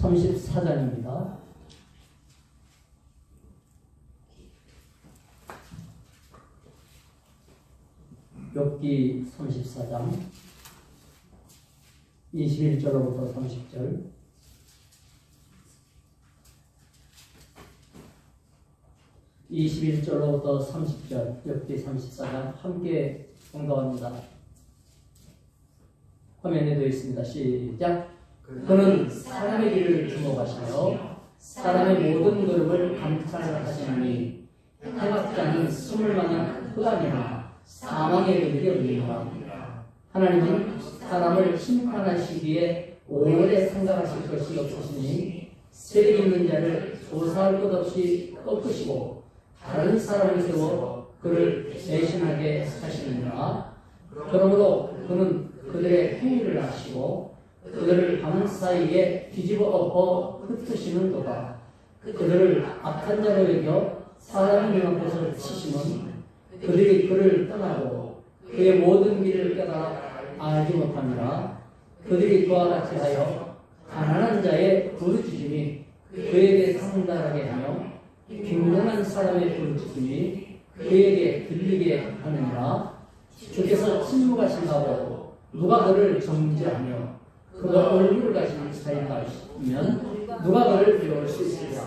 34장입니다. 욥기 34장 21절로부터 30절, 21절로부터 30절, 욥기 34장 함께 공독합니다. 화면에 되어 있습니다. 시작. 그는 사람의 길을 주목하시며 사람의 모든 걸음을 감찰하시니 해박자는 숨을 만한 흑암이나 사망의 그늘이 없느니라. 하나님은 사람을 심판하시기에 오래 생각하실 것이 없으시니 세력 있는 자를 조사할 것 없이 꺾으시고 다른 사람을 세워 그를 대신하게 하시느니라. 그러므로 그는 그들의 행위를 아시고 그들을 밤 사이에 뒤집어 엎어 흩으시는도다. 그들을 악한 자로 여겨 사람이 있는 곳을 치시면 그들이 그를 떠나고 그의 모든 길을 깨달아 알지 못합니다. 그들이 그와 같이 하여 가난한 자의 부르짖음이 그에게 상달하게 하며 빈곤한 사람의 부르짖음이 그에게 들리게 하느니라. 주께서 침묵하신다고 누가 그를 정죄하며 그가 얼굴을 가진 자인가 하시면 누가 그를 배울 수 있으리라.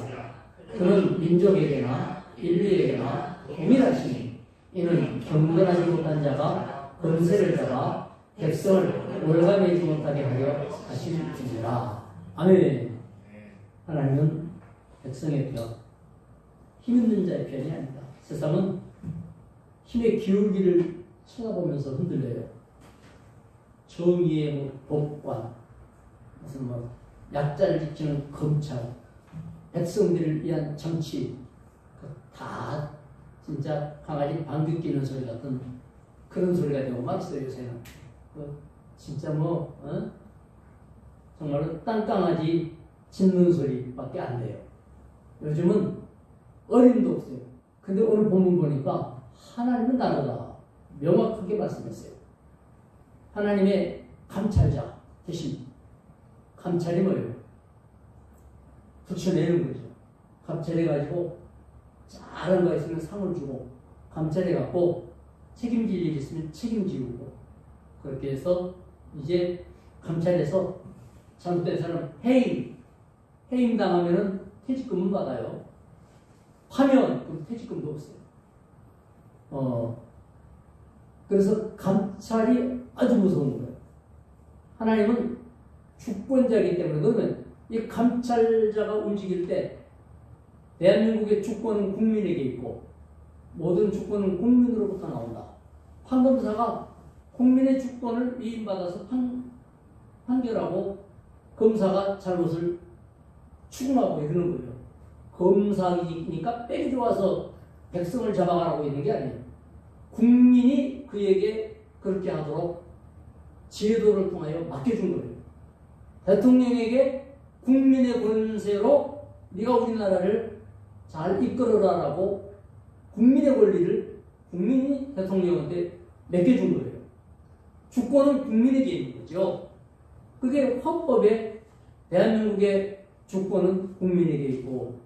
그는 민족에게나 인류에게나 동일하시니 이는 경건하지 못한 자가 권세를 잡아 백성을 올가매지 못하게 하려 하심이니라. 아멘. 하나님은 백성의 편, 힘 있는 자의 편이 아니다. 세상은 힘의 기울기를 쳐다보면서 흔들려요. 정의의 법관, 무슨 약자를 지키는 검찰, 백성들을 위한 정치, 다 진짜 강아지 방귀 뀌는 소리 같은 그런 소리가 되고 막 있어요, 요새는. 진짜 정말로 땅강아지 짖는 소리밖에 안 돼요. 요즘은 어림도 없어요. 근데 오늘 본문 보니까 하나님은 다르다. 명확하게 말씀했어요. 하나님의 감찰자 대신 감찰이 뭐예요? 붙여내는 거죠. 감찰해가지고 잘한 거 있으면 상을 주고 감찰해갖고 책임질 일이 있으면 책임지고 그렇게 해서 이제 감찰해서 잘못된 사람 해임 당하면은 퇴직금은 받아요. 파면 그럼 퇴직금도 없어요. 그래서 감찰이 아주 무서운 거예요. 하나님은 주권자이기 때문에 그러면 이 감찰자가 움직일 때 대한민국의 주권은 국민에게 있고 모든 주권은 국민으로부터 나온다. 판검사가 국민의 주권을 위임받아서 판결하고 검사가 잘못을 추궁하고 이러는 거예요. 검사이니까 빼기 좋아서 백성을 잡아가라고 있는 게 아니에요. 국민이 그에게 그렇게 하도록 제도를 통하여 맡겨준 거예요. 대통령에게 국민의 권세로 네가 우리나라를 잘 이끌어라라고 국민의 권리를 국민이 대통령한테 맡겨준 거예요. 주권은 국민에게 있는 거죠. 그게 헌법에 대한민국의 주권은 국민에게 있고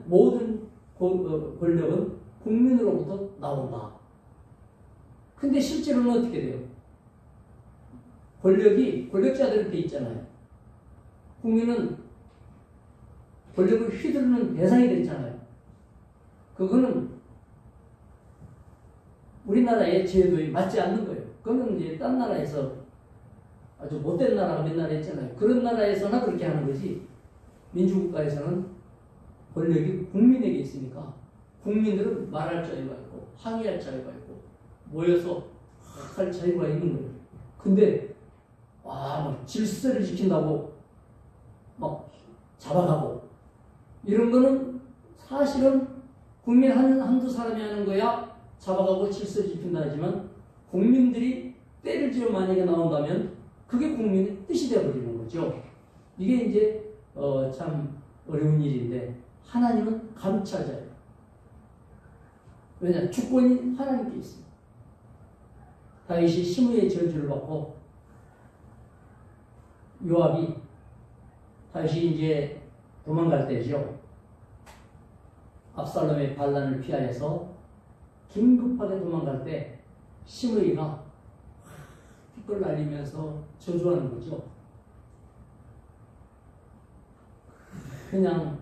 모든 권력은 국민으로부터 나온다. 근데 실제로는 어떻게 돼요? 권력자들한테 있잖아요. 국민은 권력을 휘두르는 대상이 됐잖아요. 그거는 우리나라의 제도에 맞지 않는 거예요. 그거는 이제 딴 나라에서 아주 못된 나라가 몇 나라 있잖아요. 그런 나라에서나 그렇게 하는 거지. 민주국가에서는 권력이 국민에게 있으니까 국민들은 말할 자유가 있고 항의할 자유가 있고 모여서 할 자유가 있는 거예요. 근데 질서를 지킨다고 막 잡아가고 이런 거는 사실은 국민 한두 사람이 하는 거야 잡아가고 질서 지킨다 하지만 국민들이 때를 지어 만약에 나온다면 그게 국민의 뜻이 되어버리는 거죠. 이게 이제 참 어려운 일인데 하나님은 감찰자예요. 왜냐? 주권이 하나님께 있습니다. 다윗이 심의의 저주를 받고 요압이 다시 이제 도망갈 때죠. 압살롬의 반란을 피하여서 긴급하게 도망갈 때 시므이가 핏걸 날리면서 저주하는 거죠. 그냥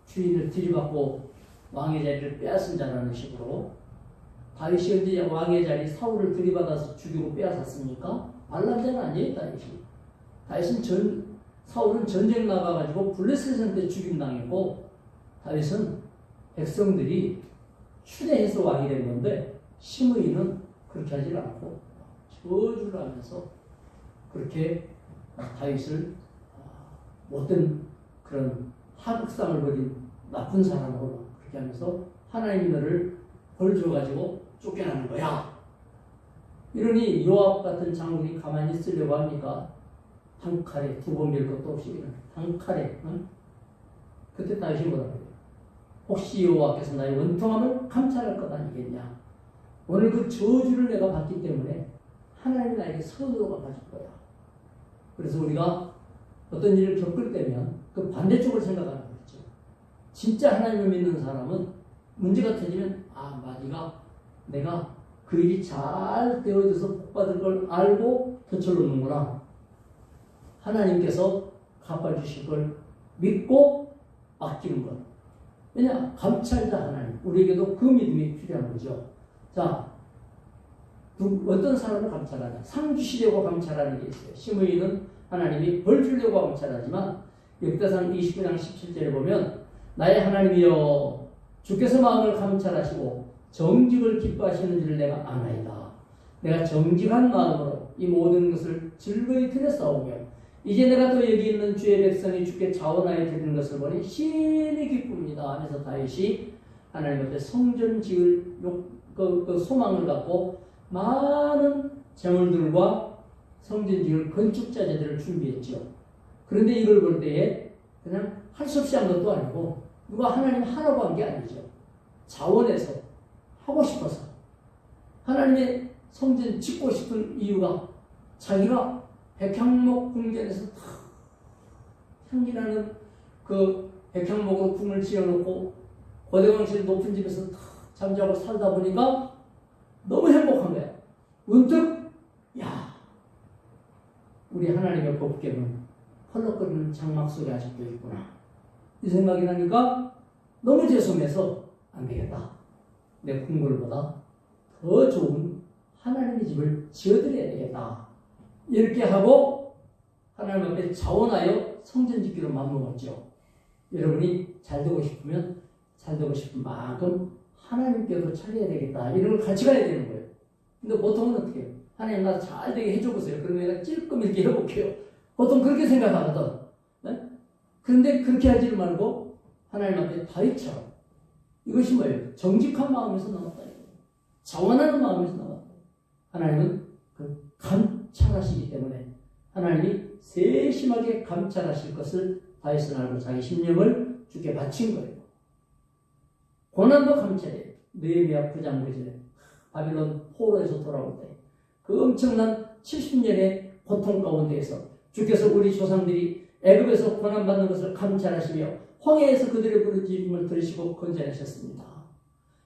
주인을 들이받고 왕의 자리를 빼앗은 자라는 식으로 다윗이 언제 왕의 자리 사울을 들이받아서 죽이고 빼앗았습니까? 반란자는 아니에요. 다윗은 사울은 전쟁 나가가지고 블레셋한테 죽임당했고 다윗은 백성들이 추대해서 왕이 된 건데 시므이는 그렇게 하지 않고 저주를 하면서 그렇게 다윗을 못된 그런 하극상을 벌인 나쁜 사람으로 그렇게 하면서 하나님이 너를 벌 줘가지고 쫓겨나는 거야. 이러니 요압 같은 장군이 가만히 있으려고 합니까? 한 칼에 두 번 밀 것도 없이 한 칼에. 응? 그때 다윗이 뭐라고 해요? 혹시 여호와께서 나의 원통함을 감찰할 것 아니겠냐? 오늘 그 저주를 내가 받기 때문에 하나님이 나에게 서두가 가질 거야. 그래서 우리가 어떤 일을 겪을 때면 그 반대쪽을 생각하는 거죠. 진짜 하나님을 믿는 사람은 문제가 터지면 내가 그 일이 잘 되어져서 복받을 걸 알고 덫을 놓는구나. 하나님께서 갚아주실 걸 믿고 맡기는 것. 왜냐? 감찰자 하나님. 우리에게도 그 믿음이 필요한 거죠. 자, 어떤 사람을 감찰하냐? 상 주시려고 감찰하는 게 있어요. 시므이는 하나님이 벌 주려고 감찰하지만 역대상 29장 17절에 보면 나의 하나님이여 주께서 마음을 감찰하시고 정직을 기뻐하시는 줄을 내가 아나이다. 내가 정직한 마음으로 이 모든 것을 즐거이 들여싸우며 이제 내가 또 여기 있는 주의 백성이 주께 자원하여 드리는 것을 보니 심히 기쁩니다 하면서 다윗이 하나님 앞에 성전 지을 그 소망을 갖고 많은 재물들과 성전 지을 건축자재들을 준비했죠. 그런데 이걸 볼 때에 그냥 할 수 없이 한 것도 아니고 누가 하나님 하라고 한 게 아니죠. 자원해서 하고 싶어서 하나님의 성전 짓고 싶은 이유가 자기가 백향목 궁전에서 다 향기나는 그 백향목으로 궁을 지어놓고 고대왕실 높은 집에서 다 잠자고 살다 보니까 너무 행복한 거야. 문득 우리 하나님의 법궤는 펄럭거리는 장막 속에 아직도 있구나. 이 생각이 나니까 너무 죄송해서 안 되겠다. 내 궁궐보다 더 좋은 하나님의 집을 지어드려야 되겠다. 이렇게 하고 하나님 앞에 자원하여 성전 짓기로 마음먹었죠. 여러분이 잘 되고 싶으면 잘 되고 싶은 만큼 하나님께도 차려야 되겠다. 이런 걸 같이 가야 되는 거예요. 근데 보통은 어떻게 해요? 하나님 나 잘 되게 해줘 보세요. 그러면 내가 찔끔 이렇게 해볼게요. 보통 그렇게 생각하거든. 네? 그런데 그렇게 하지 말고 하나님 앞에 다윗처럼 이것이 뭐예요? 정직한 마음에서 나왔다. 자원하는 마음에서 나왔다. 하나님은 그 감찰하시기 때문에 하나님이 세심하게 감찰하실 것을 다윗은 알고 자기 심령을 주께 바친 거예요. 고난도 감찰해요. 느헤미야 9장 9절에 바빌론 포로에서 돌아올 때 그 엄청난 70년의 고통 가운데에서 주께서 우리 조상들이 애굽에서 고난받는 것을 감찰하시며 홍해에서 그들의 부르짖음을 들으시고 건져내셨습니다.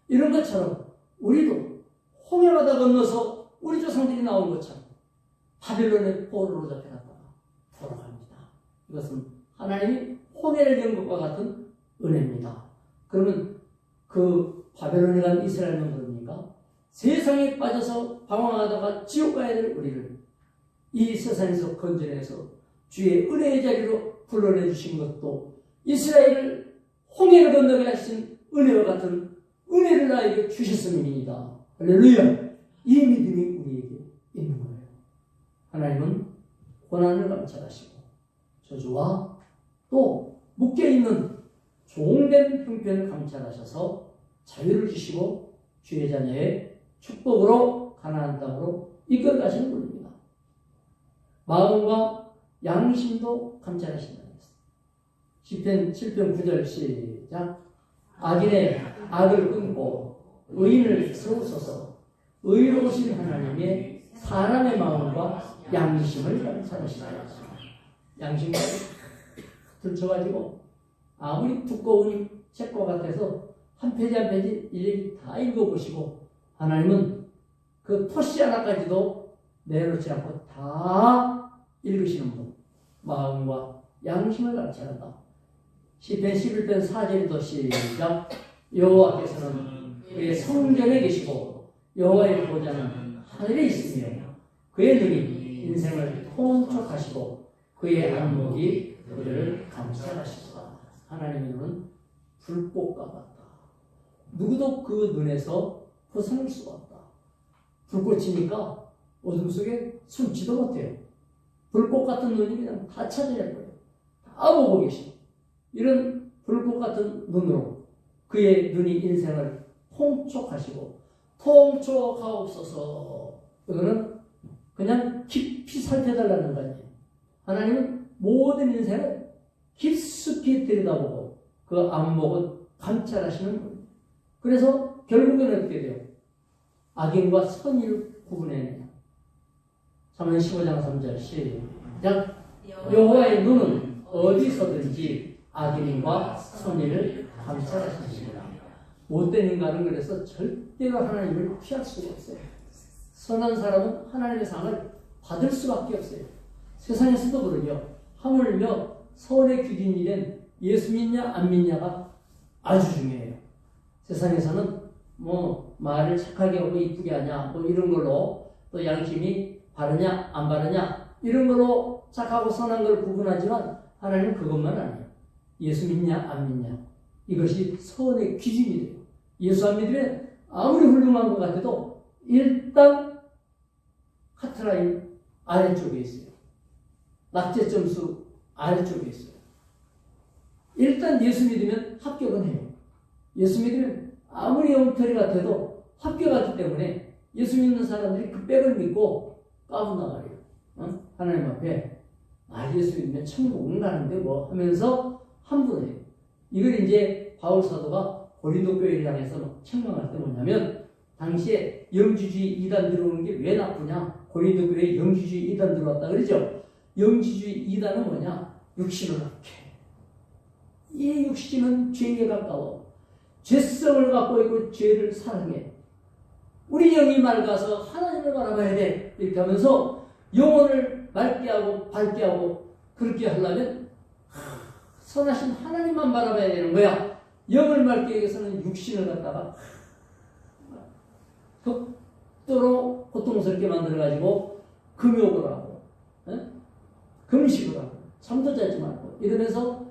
이런 것처럼 우리도 홍해바다 건너서 우리 조상들이 나온 것처럼 바빌론의 포로로 잡혀갔다가 돌아갑니다. 이것은 하나님이 홍해를 연 것과 같은 은혜입니다. 그러면 그 바벨론에 간 이스라엘은 그럽니까? 세상에 빠져서 방황하다가 지옥 가야 될 우리를 이 세상에서 건져내서 주의 은혜의 자리로 불러내 주신 것도 이스라엘을 홍해를 건너게 하신 은혜와 같은 은혜를 나에게 주셨음입니다. 할렐루야! 이 믿음이 우리에게 있는 거예요. 하나님은 고난을 감찰하시고 저주와 또 묶여있는 종된 형편을 감찰하셔서 자유를 주시고 주의 자녀의 축복으로 가나안 땅으로 이끌어 가시는 분입니다. 마음과 양심도 감찰하신다는 것입니다. 시편 7편 9절 시작. 악인의 악을 끊고 의인을 세우소서. 의로우신 하나님의 사람의 마음과 양심을 감찰하시나이다. 양심과 들쳐가지고 아무리 두꺼운 책과 같아서 한 페이지 한 페이지 일일이 다 읽어보시고 하나님은 그 토시 하나까지도 내놓지 않고 다 읽으시는 분, 마음과 양심을 감찰한다. 시편 11편 4절에도 시작. 여호와께서는 그의 성전에 계시고 여호와의 보좌는 하늘에 있으며 그의 눈이 인생을 통촉하시고 그의 안목이 그들을 감찰하시도다. 하나님의 눈은 불꽃과 같다. 누구도 그 눈에서 벗어날 수가 없다. 불꽃이니까 어둠 속에 숨지도 못해요. 불꽃 같은 눈이 그냥 다 찾아낼 거예요. 다 보고 계시고 이런 불꽃 같은 눈으로 그의 눈이 인생을 통촉하시고 통촉하옵소서. 이거는 그냥 깊이 살펴달라는 거 아니에요. 하나님은 모든 인생을 깊숙이 들여다보고 그 안목을 감찰하시는 분입니다. 그래서 결국은 어떻게 돼요? 악인과 선의를 구분해내요. 잠언 15장 3절 시작. 여호와의 눈은 어디서든지 악인과 선의를 감찰하시니라. 못된 인간은 그래서 절대로 하나님을 피할 수가 없어요. 선한 사람은 하나님의 상을 받을 수밖에 없어요. 세상에서도 그러죠. 하물며 선의 기준이 된 예수 믿냐 안 믿냐가 아주 중요해요. 세상에서는 뭐 말을 착하게 하고 이쁘게 하냐 뭐 이런 걸로 또 양심이 바르냐 안 바르냐 이런 걸로 착하고 선한 걸 구분하지만 하나님은 그것만 아니에요. 예수 믿냐 안 믿냐 이것이 선의 기준이 돼요. 예수 안 믿으면 아무리 훌륭한 것 같아도 일단 카트라인 아래쪽에 있어요. 낙제 점수 아래쪽에 있어요. 일단 예수 믿으면 합격은 해요. 예수 믿으면 아무리 엉터리 같아도 합격하기 때문에 예수 믿는 사람들이 그 백을 믿고 까분단 말이에요. 하나님 앞에 예수 믿으면 천국은 가는데 뭐 하면서 함부로 해요. 이걸 이제 바울 사도가 고린도 교회를 향해서 책망할 때 뭐냐면 당시에 영주주의 이단 들어오는 게 왜 나쁘냐? 고린도 교회에 영주주의 이단 들어왔다 그러죠? 영주주의 이단은 뭐냐? 육신을 악해. 이 육신은 죄에 가까워. 죄성을 갖고 있고 죄를 사랑해. 우리 영이 맑아서 하나님을 바라봐야 돼. 이렇게 하면서 영혼을 맑게 하고 밝게 하고 그렇게 하려면 선하신 하나님만 바라봐야 되는 거야. 영을 맑게 하기 위해서는 육신을 갖다가 극도로 고통스럽게 만들어가지고 금욕을 하고 금식을 하고 잠도 자지 말고 이러면서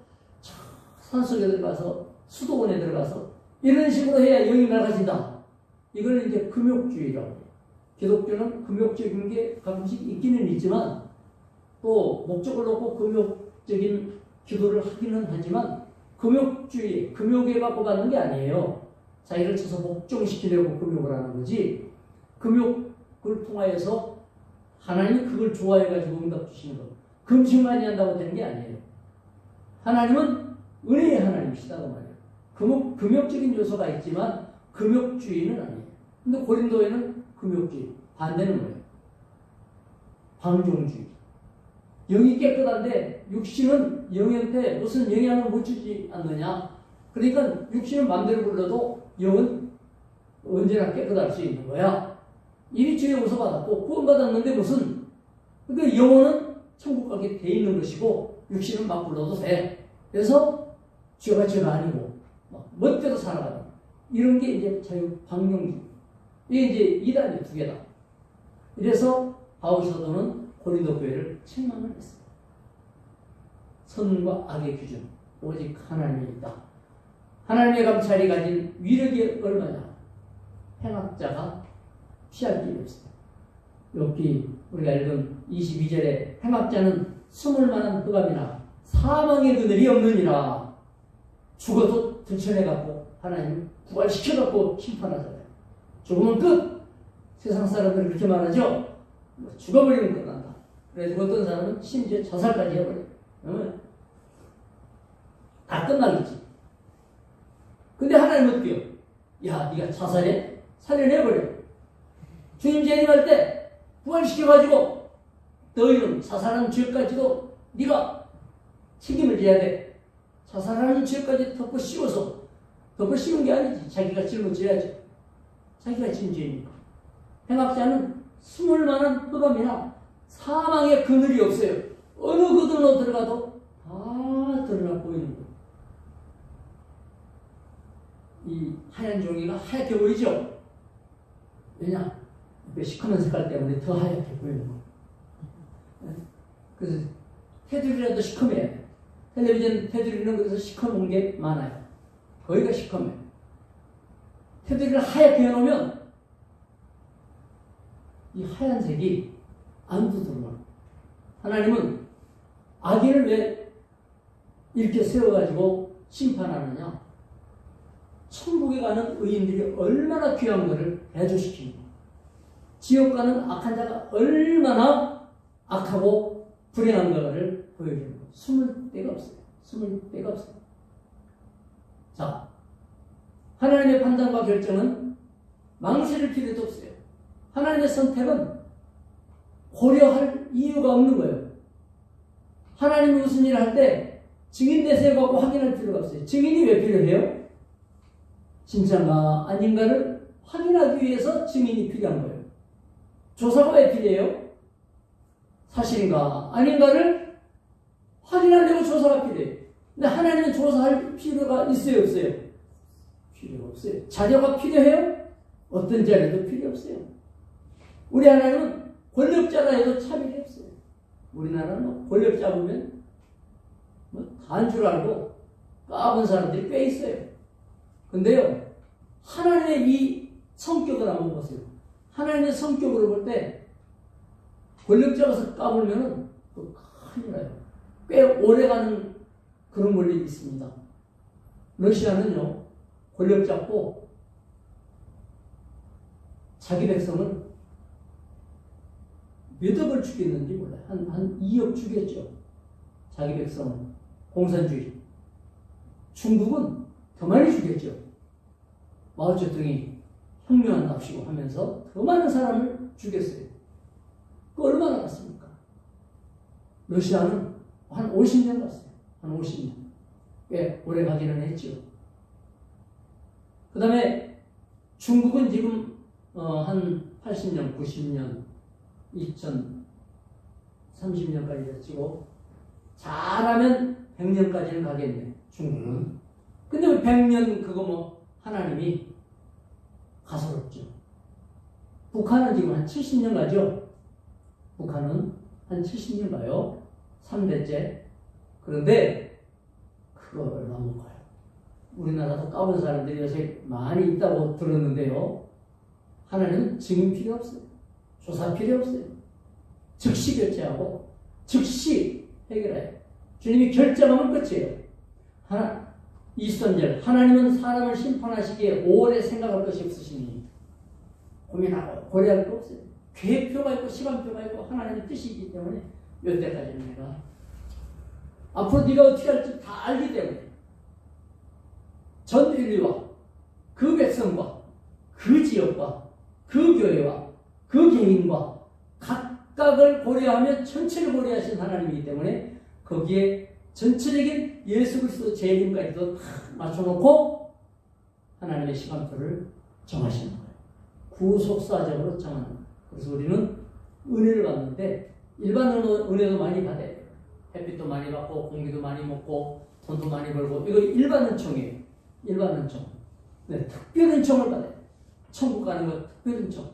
산속에 들어가서 수도원에 들어가서 이런 식으로 해야 영이 맑아진다. 이걸 이제 금욕주의라고 해요. 기독교는 금욕적인 게 가끔씩 있기는 있지만 또 목적을 놓고 금욕적인 기도를 하기는 하지만 금욕주의, 금욕에 갖고 받는 게 아니에요. 자기를 쳐서 복종시키려고 금욕을 하는 거지 금욕을 통하여서 하나님이 그걸 좋아해가지고 응답 주시는 거. 금식만이 한다고 되는 게 아니에요. 하나님은 은혜의 하나님이시다고 말이에요. 금욕적인 요소가 있지만 금욕주의는 아니에요. 근데 고린도에는 금욕주의, 반대는 뭐예요? 방종주의. 영이 깨끗한데 육신은 영한테 무슨 영향을 못 주지 않느냐? 그러니까 육신은 마음대로 불러도 영은 언제나 깨끗할 수 있는 거야. 이리 죄에 용서받았고 구원받았는데 무슨 그러니까 영혼은 천국 가게 돼 있는 것이고 육신은 막 불러도 돼. 그래서 죄가 아니고 멋대로 살아가는 이런 게 이제 자유 방종주의. 이게 이제 이단이 두 개다. 이래서 바울 사도는 고린도 교회를 책망을 했어요. 선과 악의 기준 오직 하나님이 있다. 하나님의 감찰이 가진 위력이 얼마냐? 행악자가 피할 길이 없어요. 여기 우리가 읽은 22절에 행악자는 숨을 만한 흑암이나 사망의 그늘이 없느니라. 죽어도 들춰내갖고 하나님 부활시켜갖고 심판하잖아요. 죽으면 끝! 세상 사람들은 그렇게 말하죠. 죽어버리면 끝난다. 그래서 어떤 사람은 심지어 자살까지 해버려요. 다 끝나겠지. 근데 하나님은 어때요? 야, 네가 자살해? 살려내버려. 주님 재림할 때 부활시켜가지고 너희는 자살한 죄까지도 네가 책임을 져야 돼. 자살하는 죄까지 덮어 씌워서, 덮어 씌운 게 아니지. 자기가 짊어져야죠. 자기가 진 죄니까. 행악자는 숨을 만한 흑암이나 사망의 그늘이 없어요. 어느 그늘로 들어가도 다 드러나 보이는 거예요. 이 하얀 종이가 하얗게 보이죠? 왜냐? 그 시커먼 색깔 때문에 더 하얗게 보이는 거예요. 그래서 테두리라도 시커매야 돼. 텔레비전 테두리는 그래서 시커먼 게 많아요. 거기가 시커매요. 테두리를 하얗게 해놓으면 이 하얀색이 안 두드러져요. 하나님은 악인을 왜 이렇게 세워가지고 심판하느냐? 천국에 가는 의인들이 얼마나 귀한 것을 대조시키는 거예요. 지옥 가는 악한 자가 얼마나 악하고 불행한 것을 보여주는 거예요. 숨을 데가 없어요. 숨을 데가 없어요. 자, 하나님의 판단과 결정은 망설일 필요도 없어요. 하나님의 선택은 고려할 이유가 없는 거예요. 하나님이 무슨 일을 할 때 증인 내세워갖고 확인할 필요가 없어요. 증인이 왜 필요해요? 진짜인가 아닌가를 확인하기 위해서 증인이 필요한 거예요. 조사가 왜 필요해요? 사실인가 아닌가를 확인하려고 조사가 필요해요. 근데 하나님은 조사할 필요가 있어요, 없어요? 필요가 없어요. 자료가 필요해요? 어떤 자료도 필요 없어요. 우리 하나님은 권력자라 해도 차별이 없어요. 우리나라는 권력 잡으면 다한 줄 알고 까본 사람들이 꽤 있어요. 근데요, 하나님의 이 성격을 한번 보세요. 하나님의 성격으로 볼 때 권력 잡아서 까불면은 큰일 나요. 꽤 오래가는 그런 권력이 있습니다. 러시아는요, 권력 잡고 자기 백성을 몇 억을 죽였는지 몰라요. 한 2억 죽였죠. 자기 백성은. 공산주의. 중국은 더 많이 죽였죠. 마오쩌둥이 혁명한답시고 하면서 더 많은 사람을 죽였어요. 그 얼마나 갔습니까? 러시아는 한 50년 갔어요. 한 50년. 꽤 오래 가기는 했죠. 그 다음에 중국은 지금 한 80년, 90년, 2030년까지 치고 잘하면 100년까지는 가겠네. 중국은. 근데 왜 100년 그거 뭐 하나님이 가소롭죠. 북한은 지금 한 70년 가죠. 북한은 한 70년 가요. 3대째. 그런데 그거 얼마 못 가요. 우리나라도 까본 사람들이 요새 많이 있다고 들었는데요. 하나님은 증인 필요 없어요. 조사 필요 없어요. 즉시 교체하고 즉시 해결해요. 주님이 결정하면 끝이에요. 이수단절 하나님은 사람을 심판하시기에 오래 생각할 것이 없으시니 고민하고 고려할 거 없어요. 계획표가 있고 시간표가 있고 하나님의 뜻이기 때문에 이때까지는 내가 앞으로 네가 어떻게 할지 다 알기 때문에 전 인류와 그 백성과 그 지역과 그 교회와 그 개인과 각각을 고려하며 전체를 고려하신 하나님이기 때문에 거기에 전체적인 예수 그리스도 재림까지도 다 맞춰놓고 하나님의 시간표를 정하시는 거예요. 구속사적으로 정하는 거예요. 그래서 우리는 은혜를 받는데 일반 은혜도 많이 받아요. 햇빛도 많이 받고 공기도 많이 먹고 돈도 많이 벌고 이거 일반 은총이에요. 일반 은총. 네, 특별 은총을 받아요. 천국 가는 것 특별 은총.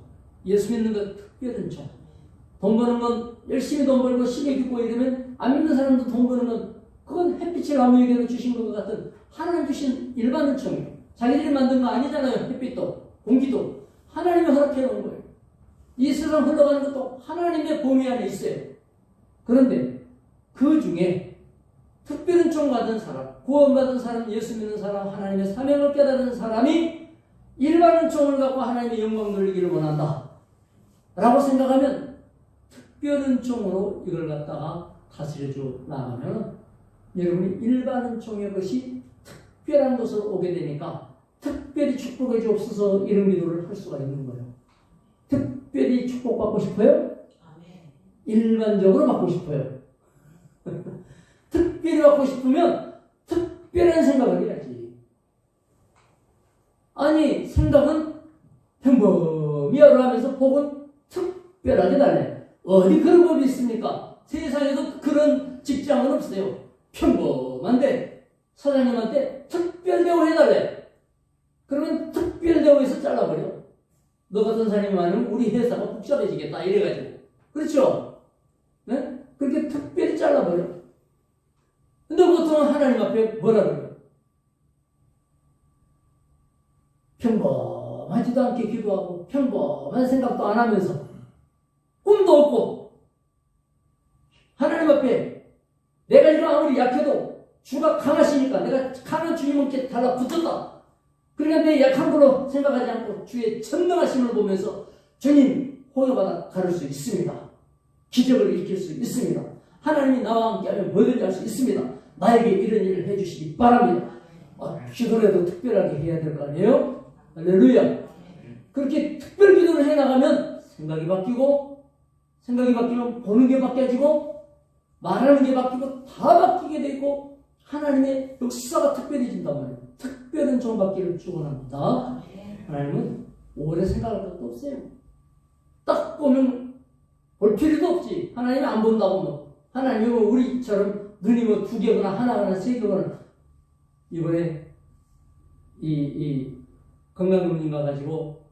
예수 믿는 것 특별 은총. 돈 버는 건 열심히 돈 벌고 신의 기고 이러면 안 믿는 사람도 돈 버는 건 그건 햇빛을 아무에게나 주신 것 같은 하나님 주신 일반 은총이에요. 자기들이 만든 거 아니잖아요. 햇빛도 공기도 하나님이 허락해 놓은 거예요. 이 세상 흘러가는 것도 하나님의 범위 안에 있어요. 그런데 그 중에 특별 은총 받은 사람, 구원받은 사람, 예수 믿는 사람, 하나님의 사명을 깨달은 사람이 일반 은총을 갖고 하나님의 영광 돌리기를 원한다 라고 생각하면 특별 은총으로 이걸 갖다가 다스려줘 나가면 여러분이 일반 은총의 것이 특별한 것으로 오게 되니까 특별히 축복해 주옵소서 이런 기도를 할 수가 있는 거예요. 특별히 축복받고 싶어요? 일반적으로 받고 싶어요. 특별히 특별히 받고 싶으면 특별한 생각을 해야지. 아니 생각은 평범이야로 하면서 복은 특별하게 달래. 어디 그런 법이 있습니까? 세상에도 그런 직장은 없어요. 평범한데 사장님한테 특별대우 해달래. 그러면 특별대우에서 잘라버려. 너 같은 사람이 많으면 우리 회사가 복잡해지겠다 이래가지고. 그렇죠? 네? 그렇게 특별히 잘라버려. 근데 보통 하나님 앞에 뭐라 그래요? 평범하지도 않게 기도하고 평범한 생각도 안 하면서 꿈도 없고 하나님 앞에 내가 지금 아무리 약해도 주가 강하시니까 내가 강한 주님께 달라붙었다. 그러니까 내 약한 걸로 생각하지 않고 주의 전능하심을 보면서 주님 호여받아 가를 수 있습니다. 기적을 일으킬 수 있습니다. 하나님이 나와 함께하면 뭐든지 할 수 있습니다. 나에게 이런 일을 해주시기 바랍니다. 기도라도 특별하게 해야 될 거 아니에요? 할렐루야. 그렇게 특별 기도를 해나가면 생각이 바뀌고, 생각이 바뀌면 보는 게 바뀌어지고, 말하는 게 바뀌고, 다 바뀌게 되고, 하나님의 역사가 특별해진단 말이에요. 특별한 종받기를 축원합니다. 하나님은 오래 생각할 것도 없어요. 딱 보면 볼 필요도 없지. 하나님이 안 본다고 뭐. 하나님은 우리처럼 눈이 뭐 2개거나 하나거나 3개거나 이번에 이 건강검진 가가지고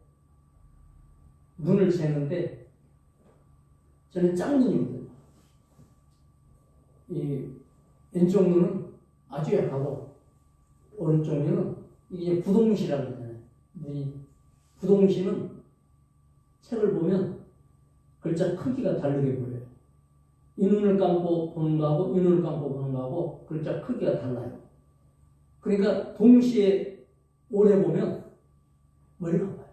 눈을 재는데 저는 짝눈이거든요. 이 왼쪽 눈은 아주 약하고 오른쪽 눈은 이게 부동시라고 하잖아요. 이 부동시는 책을 보면 글자 크기가 다르게 보여요. 이 눈을 감고 보는 거하고 이 눈을 감고 보는 거하고 글자 크기가 달라요. 그러니까 동시에 오래 보면 머리가 아파요.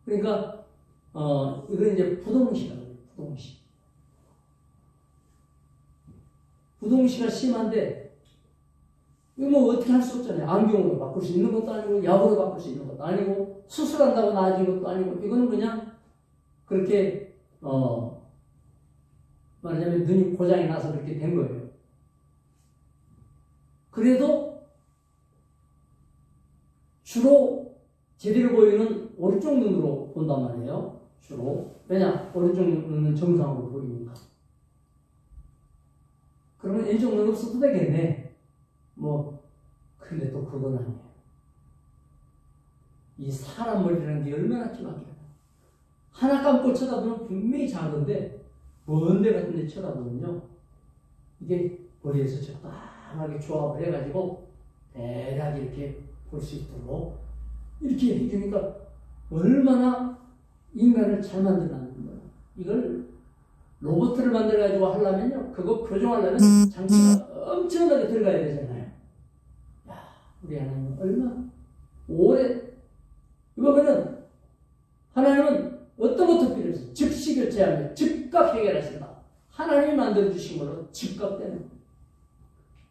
그러니까 이건 이제 부동시라고 해요. 부동시. 부동시가 심한데 이거 뭐 어떻게 할 수 없잖아요. 안경으로 바꿀 수 있는 것도 아니고 약으로 바꿀 수 있는 것도 아니고 수술한다고 나아진 것도 아니고 이거는 그냥 그렇게 말하자면 눈이 고장이 나서 그렇게 된 거예요. 그래도 주로 제대로 보이는 오른쪽 눈으로 본단 말이에요. 주로. 왜냐? 오른쪽 눈은 정상으로 보이니까. 그러면 왼쪽 눈 없어도 되겠네. 뭐 근데 또 그건 아니에요. 이 사람 머리라는 게 얼마나 찌막해요. 하나 감고 쳐다보면 분명히 작은데 먼 데 같은 데 쳐다보면요 이게 머리에서 적당하게 조합을 해가지고 대략 이렇게 볼 수 있도록 이렇게 해주니까 얼마나 인간을 잘 만들어놨는 거예요. 이걸 로봇을 만들어가지고 하려면요 그거 교정하려면 장치가 엄청나게 들어가야 되잖아요. 야, 우리 하나님은 얼마나 오래 이거는 하나님은 어떤 것도 필요 없어요. 즉시 결제하며 즉각 해결하신다. 하나님이 만들어주신 걸로 즉각 되는 거예요.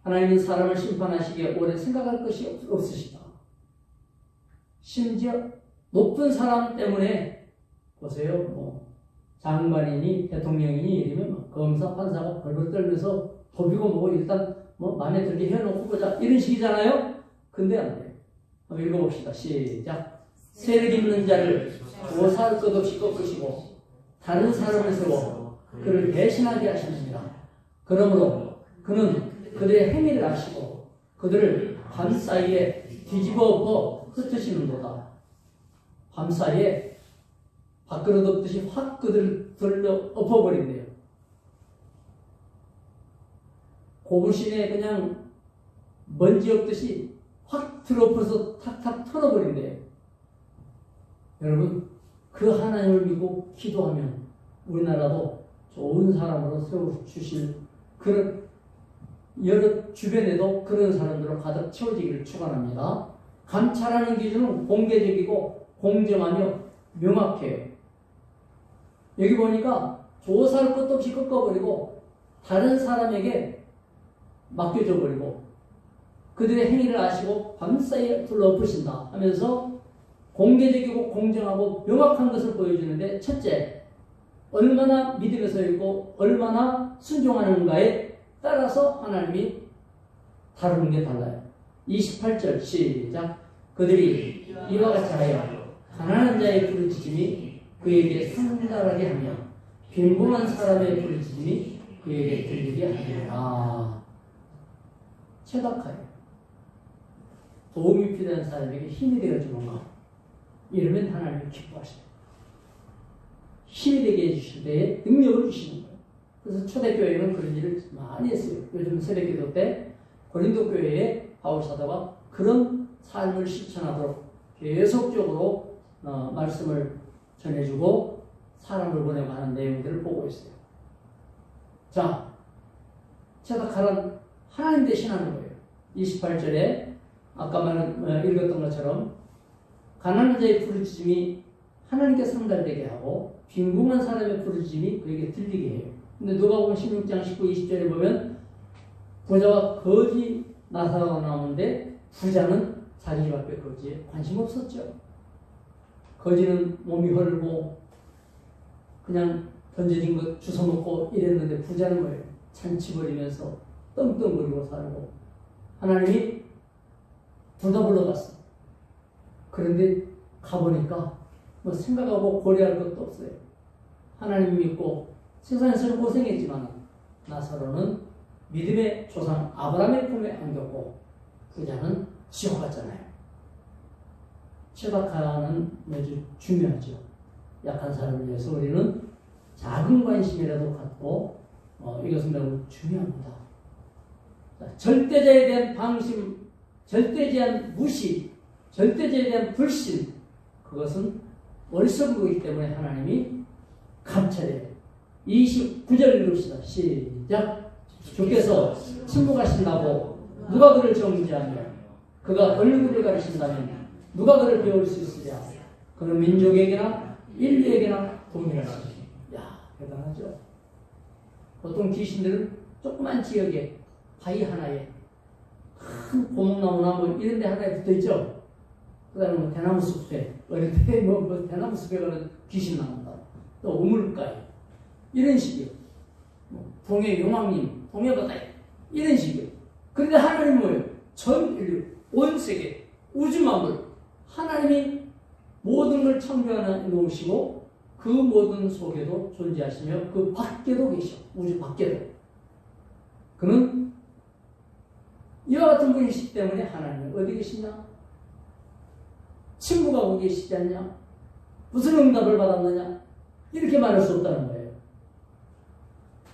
하나님은 사람을 심판하시기에 오래 생각할 것이 없으시다. 심지어 높은 사람 때문에 보세요. 뭐 장관이니 대통령이니 이러면 검사 판사가 벌벌 떨면서 법이고 뭐고 일단 뭐 마음에 들게 해놓고 보자 이런 식이잖아요. 근데 안 돼요. 한번 읽어봅시다. 시작. 세력 있는 자를 조사할 것 없이 꺾으시고 다른 사람을 세워 그를 배신하게 하십니다. 그러므로 그는 그들의 행위를 아시고 그들을 밤사이에 뒤집어 엎어 흩으시는도다. 밤사이에 밥그릇 엎듯이 확 그들을 들려 엎어버린대요. 고무신에 그냥 먼지 엎듯이 확 들어엎어서 탁탁 털어버린대요. 여러분 그 하나님을 믿고 기도하면 우리나라도 좋은 사람으로 세워주실 그런 여러 주변에도 그런 사람들로 가득 채워지기를 축원합니다. 감찰하는 기준은 공개적이고 공정하며 명확해요. 여기 보니까 조사할 것도 없이 꺾어버리고 다른 사람에게 맡겨줘버리고 그들의 행위를 아시고 밤사이에 둘러엎으신다 하면서 공개적이고 공정하고 명확한 것을 보여주는데 첫째, 얼마나 믿음에 서 있고 얼마나 순종하는가에 따라서 하나님이 다루는 게 달라요. 28절 시작. 그들이 이와 같이 하여 가난한 자의 부르짖음이 그에게 상달하게 하며 빈궁한 사람의 부르짖음이 그에게 들리게 하리라. 최악하여 도움이 필요한 사람에게 힘이 되어주는 것, 이러면 하나님이 기뻐하십니다. 힘이 되게 해주실 때에 능력을 주시는 거예요. 그래서 초대교회는 그런 일을 많이 했어요. 요즘 새벽기도 때 고린도 교회에 바울 사도가 그런 삶을 실천하도록 계속적으로 말씀을 전해주고 사람을 보내고 하는 내용들을 보고 있어요. 자, 체득하란 하나님 대신하는 거예요. 28절에 아까 읽었던 것처럼 가난한 자의 부르짖음이 하나님께 상달되게 하고 빈궁한 사람의 부르짖음이 그에게 들리게 해요. 근데 누가복음 16장 19, 20절에 보면 부자와 거지 나사가 나오는데 부자는 자기 집 앞에 거지에 관심 없었죠. 거지는 몸이 헐고 그냥 던져진 것 주워먹고 이랬는데 부자는 뭐예요? 잔치 벌이면서 떵떵거리고 살고 하나님이 둘 다 불러갔어. 그런데 가보니까 뭐 생각하고 고려할 것도 없어요. 하나님 믿고 세상에서는 고생했지만 나사로는 믿음의 조상 아브라함의 품에 안겼고 부자는 지옥 갔잖아요. 최박하는 아주 중요하죠. 약한 사람을 위해서 우리는 작은 관심이라도 갖고 이것은 매우 중요합니다. 절대자에 대한 방심, 절대자에 대한 무시, 절대자에 대한 불신, 그것은 어리석은 때문에 하나님이 감찰해요. 29절 읽읍시다. 시작. 주께서 침묵하신다고 누가 그를 정죄하며 그가 얼굴을 가리신다면 누가 그를 배울 수 있으랴. 그는 민족에게나 인류에게나 동일하시니. 야, 대단하죠. 보통 귀신들은 조그만 지역에 바위 하나에 큰 고목나무나 뭐 이런 데 하나에 붙어있죠. 그 다음에 뭐 대나무 숲에 어릴 때 뭐 대나무 숲에 가는 귀신 나온다. 또 우물가에 이런 식이요. 동해 용왕님, 동해 바다에 이런 식이요. 그런데 하나님은 뭐예요? 전 인류, 온 세계, 우주 만물 하나님이 모든 걸 창조하여 놓으시고 그 모든 속에도 존재하시며 그 밖에도 계셔. 우주 밖에도. 그는 이와 같은 분이시기 때문에 하나님은 어디 계시냐? 침묵하고 계시지 않냐? 무슨 응답을 받았느냐? 이렇게 말할 수 없다는 거예요.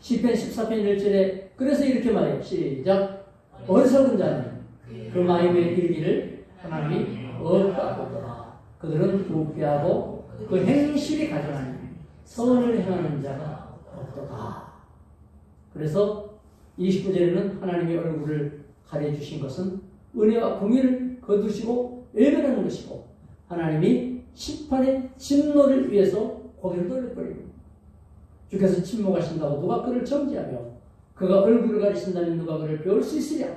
시편 14편 1절에 그래서 이렇게 말해요. 시작. 어리석은 자는 그 마음에 이르기를 하나님이 없다고더라. 그들은 부패하고 그 행실이 가증하니 선을 행하는 자가 없도다. 그래서 29절에는 하나님의 얼굴을 가려주신 것은 은혜와 공의를 거두시고 외면하는 것이고 하나님이 심판의 진노를 위해서 고개를 돌려버리고 주께서 침묵하신다고 누가 그를 정죄하며 그가 얼굴을 가리신다면 누가 그를 배울 수 있으랴.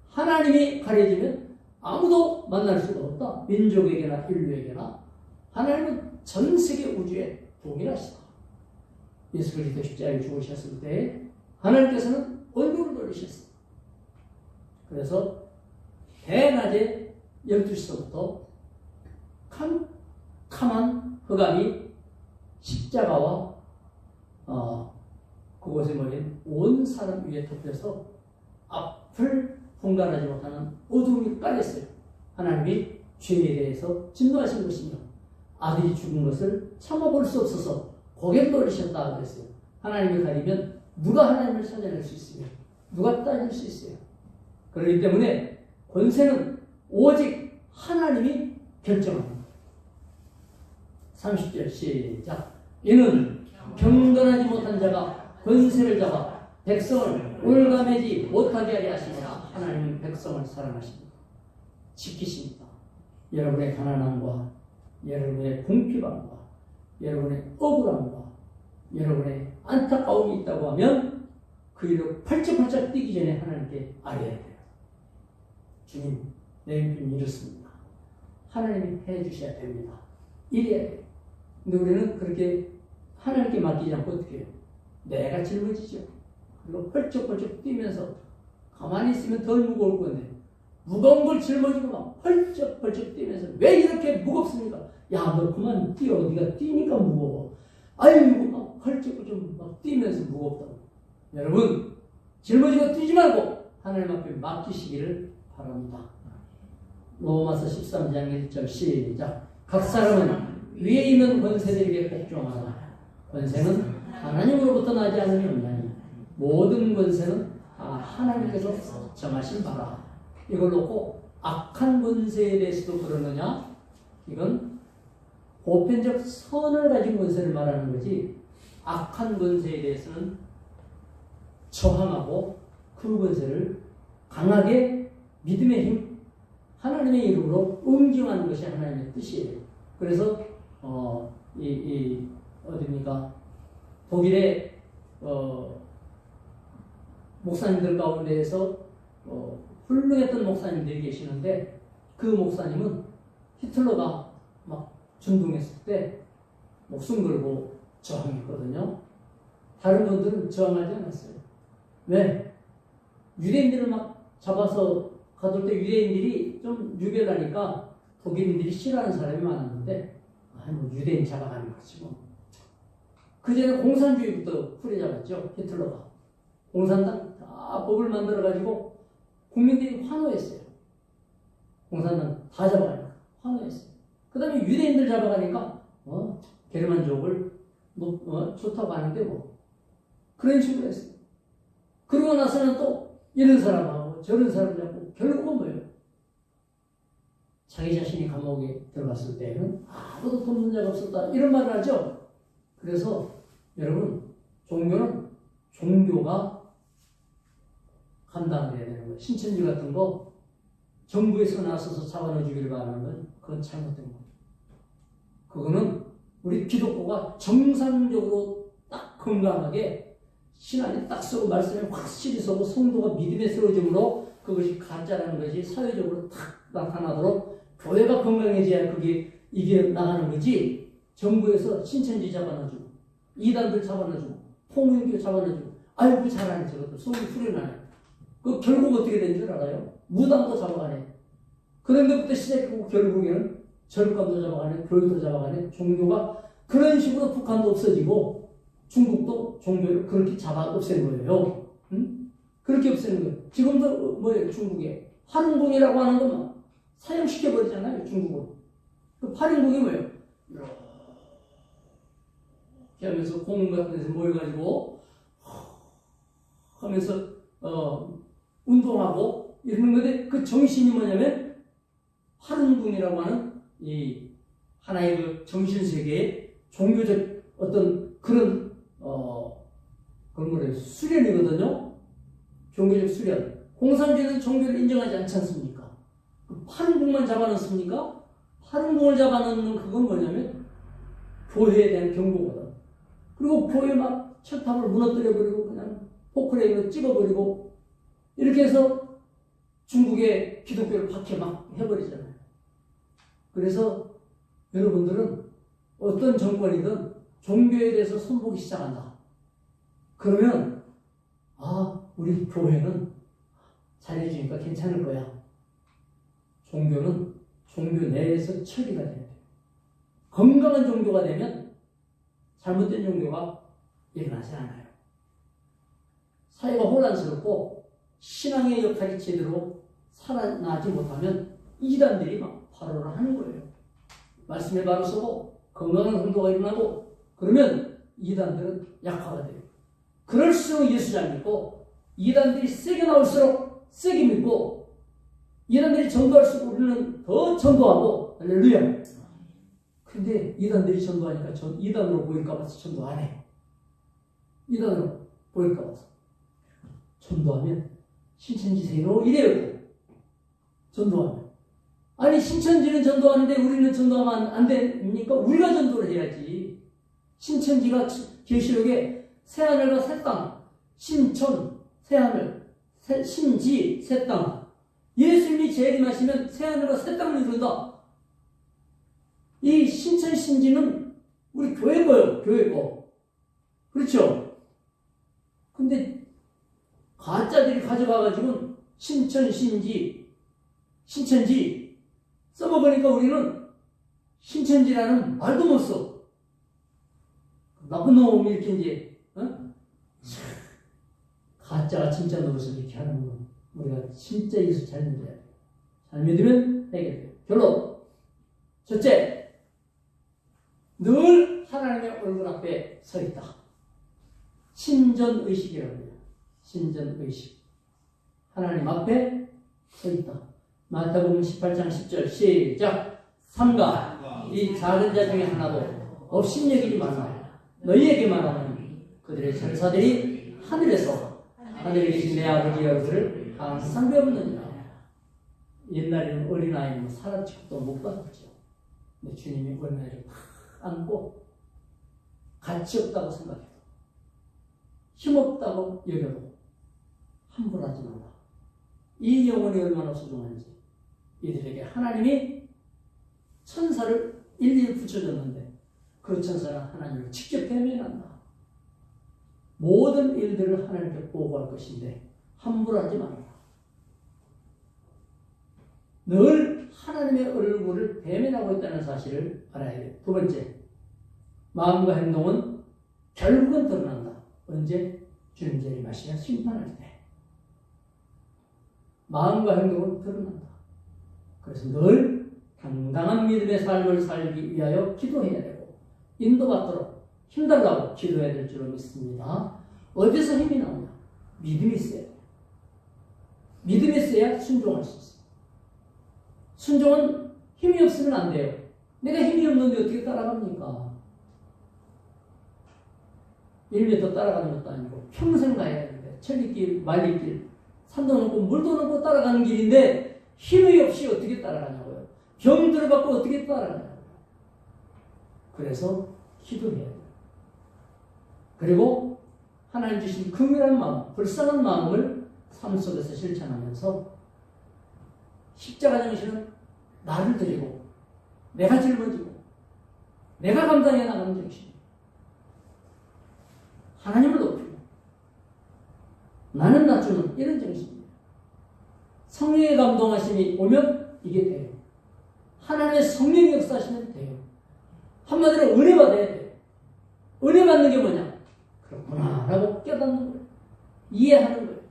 하나님이 가려지면 아무도 만날 수가 없다. 민족에게나 인류에게나. 하나님은 전 세계 우주에 동일하시다. 예수 그리스도 십자가에 죽으셨을 때 하나님께서는 얼굴을 돌리셨어요. 그래서 대낮에 12시서부터 캄캄한 흑암이 십자가와 그곳에 모인 온 사람 위에 덮여서 앞을 분간하지 못하는 어둠이 깔렸어요. 하나님이 죄에 대해서 진노하신 것이며 아들이 죽은 것을 참아볼 수 없어서 고개를 돌리셨다 그랬어요. 하나님이 가리면 누가 하나님을 찾아낼 수 있으며 누가 따질 수 있어요. 그렇기 때문에 권세는 오직 하나님이 결정합니다. 30절 시작. 이는 경건하지 못한 자가 권세를 잡아 백성을 올가매지 못하게 하려 하시니라. 하나님은 백성을 사랑하십니다. 지키십니다. 여러분의 가난함과 여러분의 궁핍함과 여러분의 억울함과 여러분의 안타까움이 있다고 하면 그 일로 팔짝팔짝 뛰기 전에 하나님께 아뢰야 돼요. 주님, 내 형편 이렇습니다. 하나님이 해주셔야 됩니다. 이래야 돼요. 근데 우리는 그렇게 하나님께 맡기지 않고 어떻게 해요? 내가 짊어지죠. 그리고 펄쩍펄쩍 뛰면서 가만히 있으면 덜 무거울 건데 무거운 걸 짊어지고 막 펄쩍펄쩍 뛰면서 왜 이렇게 무겁습니까? 야, 너 그만 뛰어. 네가 뛰니까 무거워. 아이고 막 펄쩍펄쩍 막 뛰면서 무겁다고. 여러분 짊어지고 뛰지 말고 하나님 앞에 맡기시기를 바랍니다. 로마서 13장 1절 시작. 각 사람은 위에 있는 권세들에게 복종하라. 권세는 하나님으로부터 나지 않으니 없나니 모든 권세는 다 하나님께서 정하신 바라. 이걸 놓고 악한 권세에 대해서도 그러느냐? 이건 보편적 선을 가진 권세를 말하는 거지 악한 권세에 대해서는 저항하고 그 권세를 강하게 믿음의 힘, 하나님의 이름으로 응징하는 것이 하나님의 뜻이에요. 그래서 어디입니까? 독일의 목사님들 가운데에서 훌륭했던 목사님들이 계시는데 그 목사님은 히틀러가 막 준동했을 때 목숨 걸고 저항했거든요. 다른 분들은 저항하지 않았어요. 왜? 유대인들을 막 잡아서 가둘 때 유대인들이 좀 유별하니까 독일인들이 싫어하는 사람이 많았는데 뭐 유대인 잡아가는 거지 뭐. 그전에 공산주의부터 후려잡았죠. 히틀러가. 공산당 다 법을 만들어가지고 국민들이 환호했어요. 공산당 다 잡아가니까 환호했어요. 그 다음에 유대인들 잡아가니까 게르만족을 좋다고 하는데 뭐 그런 식으로 했어요. 그러고 나서는 또 이런 사람하고 저런 사람 잡고 결국은 뭐예요? 자기 자신이 감옥에 들어갔을 때는 아무도 돕는 자가 없었다 이런 말을 하죠. 그래서 여러분 종교는 종교가 감당해야 되는 거예요. 신천지 같은 거 정부에서 나서서 잡아넣어주기를 바라는 건 그건 잘못된 거예요. 그거는 우리 기독교가 정상적으로 딱 건강하게 신앙이 딱 서고 말씀에 확실히 서고 성도가 믿음에 쓰러짐으로 그것이 가짜라는 것이 사회적으로 탁 나타나도록 교회가 건강해져야 그게 이게 나가는 거지. 정부에서 신천지 잡아넣어주고 이단들 잡아넣어주고 통일교 잡아넣어주고 아이고 잘하네 저것들 속이 후련하네. 그 결국 어떻게 된 줄 알아요? 무당도 잡아가네. 그런 것부터 시작하고 결국에는 절감도 잡아가네, 교회도 잡아가네. 종교가 그런 식으로 북한도 없어지고 중국도 종교를 그렇게 잡아 없앤 거예요. 응? 그렇게 없애는 거예요. 지금도 뭐예요? 중국에 팔운궁이라고 하는 것만 사형시켜버리잖아요. 중국은. 그 팔운궁이 뭐예요? 이렇게 하면서 공원 같은 데서 모여가지고 하면서 운동하고 이러는 건데 그 정신이 뭐냐면 팔운궁이라고 하는 이 하나의 그 정신세계의 종교적 어떤 그런 그런 거래요. 수련이거든요. 종교적 수련. 공산주의는 종교를 인정하지 않지 않습니까? 그 팔운궁만 잡아넣습니까? 팔운궁을 잡아넣는 그건 뭐냐면 교회에 대한 경고거든. 그리고 교회 막 철탑을 무너뜨려버리고 그냥 포크레인으로 찍어버리고 이렇게 해서 중국의 기독교를 박해 막 해버리잖아요. 그래서 여러분들은 어떤 정권이든 종교에 대해서 손보기 시작한다. 그러면 우리 교회는 잘해주니까 괜찮을 거야. 종교는 종교 내에서 처리가 돼야 돼요. 건강한 종교가 되면 잘못된 종교가 일어나지 않아요. 사회가 혼란스럽고 신앙의 역할이 제대로 살아나지 못하면 이단들이 막 발언을 하는 거예요. 말씀에 바로 서고 건강한 성도가 일어나고 그러면 이단들은 약화가 돼요. 그럴수록 예수 잘 믿고 이단들이 세게 나올수록 세게 믿고 이단들이 전도할수록 우리는 더 전도하고 할렐루야. 근데 이단들이 전도하니까 이단으로 보일까 봐서 전도 안 해. 이단으로 보일까 봐서 전도하면 신천지 세로 이래요. 전도하면 아니 신천지는 전도하는데 우리는 전도하면 안 됩니까? 우리가 전도를 해야지. 신천지가 계시록에 새하늘과 새 땅, 신천, 새하늘, 신지, 새 땅. 예수님이 재림하시면 새하늘과 새 땅을 이룬다. 이 신천 신지는 우리 교회 거예요. 교회 거. 그렇죠? 근데 가짜들이 가져가가지고 신천지 써먹으니까 우리는 신천지라는 말도 못 써. 나쁜 놈이 이렇게 이제 가짜가 진짜 노릇을 이렇게 하는 거 우리가 진짜 예수 잘 믿어야 돼. 잘 믿으면 해결돼. 결론. 첫째, 늘 하나님의 얼굴 앞에 서 있다. 신전의식이라고 해요. 신전의식. 하나님 앞에 서 있다. 마태복음 18장 10절 시작. 삼가 이 작은 자 중에 하나도 업신여기지 말라. 너희에게만 하노니 그들의 천사들이 하늘에 계신 내 아버지의 얼굴을 항상 배우느니라. 옛날에는 어린아이는 사람 취급도 못 받았죠. 근데 주님이 어린아이를 팍 안고 가치 없다고 생각해도 힘없다고 여겨도 함부로 하지 말라. 이 영혼이 얼마나 소중한지 이들에게 하나님이 천사를 일일이 붙여줬는데 그 천사는 하나님을 직접 대면한다. 모든 일들을 하나님께 보고할 것인데 함부로 하지 말라. 늘 하나님의 얼굴을 대면하고 있다는 사실을 알아야 돼요. 두 번째, 마음과 행동은 결국은 드러난다. 언제? 주님 재림하시냐 심판할 때. 마음과 행동은 드러난다. 그래서 늘 당당한 믿음의 삶을 살기 위하여 기도해야 되고 인도받도록 힘달라고 기도해야 될 줄로 믿습니다. 어디서 힘이 나오냐? 믿음이 있어야 돼요. 믿음이 있어야 순종할 수 있어요. 순종은 힘이 없으면 안 돼요. 내가 힘이 없는데 어떻게 따라갑니까? 1m 따라가는 것도 아니고 평생 가야 되는데 천리길, 만리길, 산도 넘고 물도 넘고 따라가는 길인데 힘이 없이 어떻게 따라가냐고요. 병 들어갖고 어떻게 따라가냐고요. 그래서 기도해야 돼요. 그리고 하나님 주신 긍휼한 마음, 불쌍한 마음을 삶 속에서 실천하면서 십자가 정신은 나를 드리고 내가 짊어지고 내가 감당해 나가는 정신이에요. 하나님을 높이고 나는 낮추는 이런 정신이에요. 성령의 감동하심이 오면 이게 돼요. 하나님의 성령이 역사하시면 돼요. 한마디로 은혜 받아야 돼요. 은혜 받는 게 뭐냐? 그렇구나 라고 깨닫는 거예요. 이해하는 거예요.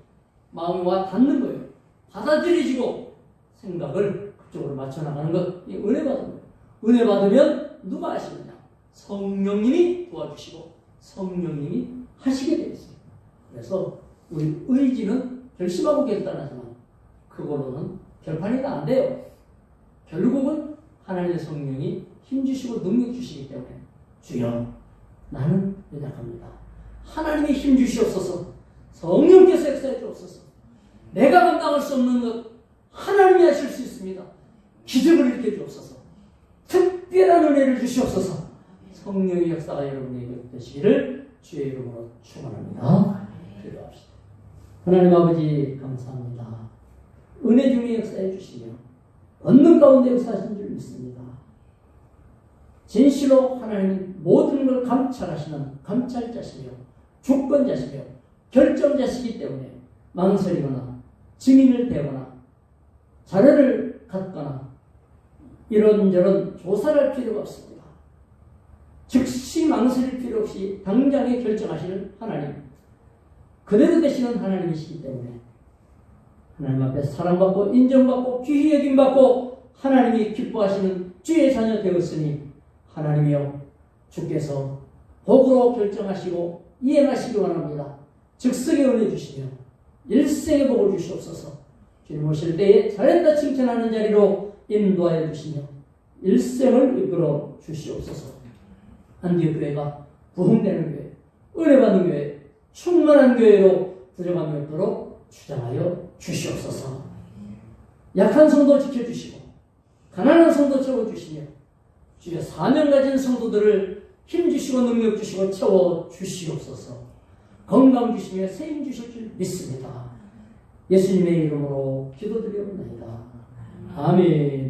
마음이 와 닿는 거예요. 받아들여지고 생각을 그쪽으로 맞춰나가는 것. 이 은혜 받는 거예요. 은혜 받으면 누가 하시느냐? 성령님이 도와주시고 성령님이 하시게 되어 있어요. 그래서 우리 의지는 결심하고 결단하지만 그걸로는 결판이 안 돼요. 결국은 하나님의 성령이 힘주시고 능력 주시기 때문에 주여 나는 연약합니다. 하나님이 힘주시옵소서. 성령께서 역사해 주옵소서. 내가 감당할 수 없는 것 하나님이 하실 수 있습니다. 기적을 일으켜 주옵소서. 특별한 은혜를 주시옵소서. 성령의 역사가 여러분에게 되시기를 주의 이름으로 축원합니다. 기도합시다. 하나님 아버지 감사합니다. 은혜 중에 역사해 주시며 얻는 가운데 역사하신 줄 믿습니다. 진실로 하나님은 모든 걸 감찰하시는 감찰자시며 주권자시며 결정자시기 때문에 망설이거나 증인을 대거나 자료를 갖거나 이런저런 조사를 할 필요가 없습니다. 즉시 망설일 필요 없이 당장에 결정하시는 하나님, 그대로 되시는 하나님이시기 때문에 하나님 앞에 사랑받고 인정받고 귀히 여김받고 하나님이 기뻐하시는 주의 자녀 되었으니 하나님이여 주께서 복으로 결정하시고 이행하시기 원합니다. 즉석에 은혜 주시며 일생의 복을 주시옵소서. 주님 오실 때에 잘했다 칭찬하는 자리로 인도하여 주시며 일생을 이끌어 주시옵소서. 안디옥 교회가 부흥되는 교회, 은혜받는 교회, 충만한 교회로 부정함이 없도록 주장하여 주시옵소서. 약한 성도 지켜주시고 가난한 성도 채워주시며 주의 사명 가진 성도들을 힘주시고 능력 주시고 채워주시옵소서. 건강 주시며 세임 주실 줄 믿습니다. 예수님의 이름으로 기도드리옵나이다. 아멘.